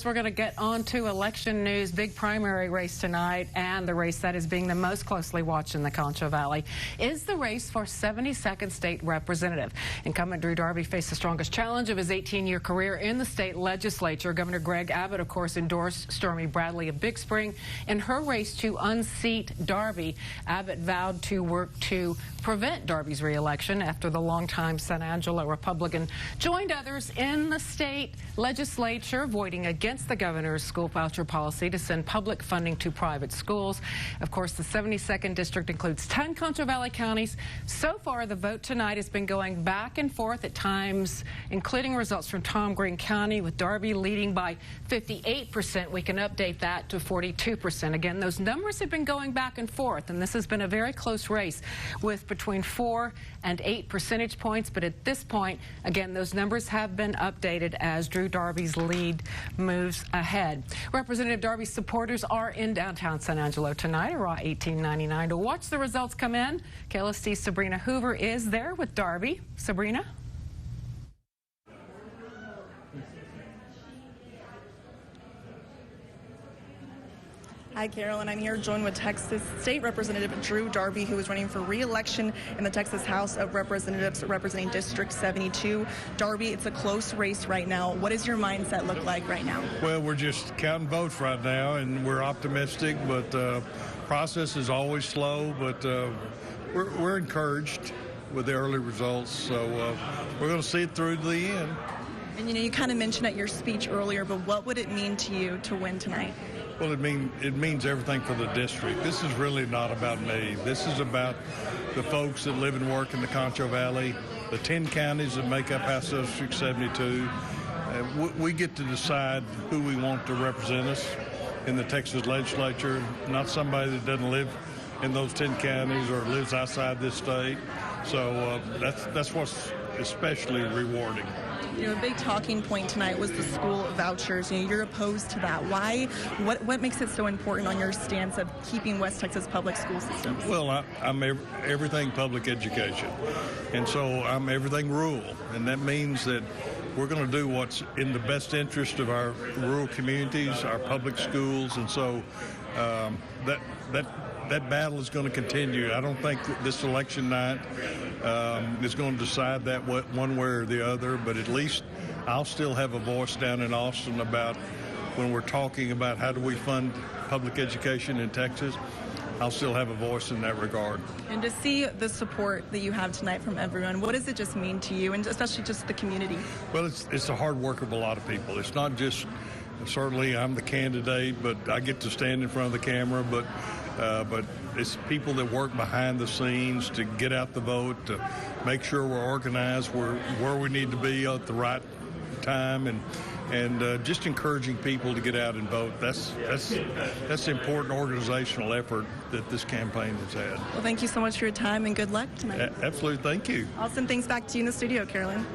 We're going to get on to election news. Big primary race tonight, and the race that is being the most closely watched in the Concho Valley is the race for 72nd state representative. Incumbent Drew Darby faced the strongest challenge of his 18-year career in the state legislature. Governor Greg Abbott, of course, endorsed Stormy Bradley of Big Spring in her race to unseat Darby. Abbott vowed to work to prevent Darby's re-election after the longtime San Angelo Republican joined others in the state legislature voting against the governor's school voucher policy to send public funding to private schools. Of course, the 72nd district includes 10 Concho Valley counties. So far, the vote tonight has been going back and forth at times, including results from Tom Green County, with Darby leading by 58%. We can update that to 42%. Again, those numbers have been going back and forth, and this has been a very close race with between 4 and 8 percentage points. But at this point, again, those numbers have been updated as Drew Darby's lead moves ahead. Representative Darby's supporters are in downtown San Angelo tonight, around 1899, to watch the results come in. KLST's Sabrina Hoover is there with Darby. Sabrina? Hi, Carolyn. I'm here joined with Texas State Representative Drew Darby, who is running for re-election in the Texas House of Representatives representing District 72. Darby, it's a close race right now. What does your mindset look like right now? Well, we're just counting votes right now, and we're optimistic, but process is always slow, but we're encouraged with the early results, so we're going to see it through to the end. And you kind of mentioned at your speech earlier, but what would it mean to you to win tonight? Well, it means everything for the district. This is really not about me. This is about the folks that live and work in the Concho Valley, the 10 counties that make up House District 72. We get to decide who we want to represent us in the Texas legislature, not somebody that doesn't live in those 10 counties or lives outside this state. So that's what's especially rewarding. A big talking point tonight was the school vouchers. You're opposed to that. Why? What makes it so important on your stance of keeping West Texas public school systems? Well, I'm everything public education, and so I'm everything rural, and that means that we're going to do what's in the best interest of our rural communities, our public schools, and so that battle is going to continue. I don't think that this election night is going to decide that one way or the other, but at least I'll still have a voice down in Austin about when we're talking about how do we fund public education in Texas. I'll still have a voice in that regard. And to see the support that you have tonight from everyone, what does it just mean to you, and especially just the community? Well, it's the hard work of a lot of people. It's not just, certainly I'm the candidate, but I get to stand in front of the camera, but it's people that work behind the scenes to get out the vote, to make sure we're organized, where we need to be at the right time, and just encouraging people to get out and vote. That's the important organizational effort that this campaign has had. Well, thank you so much for your time, and good luck tonight. Absolutely, thank you. I'll send things back to you in the studio, Carolyn.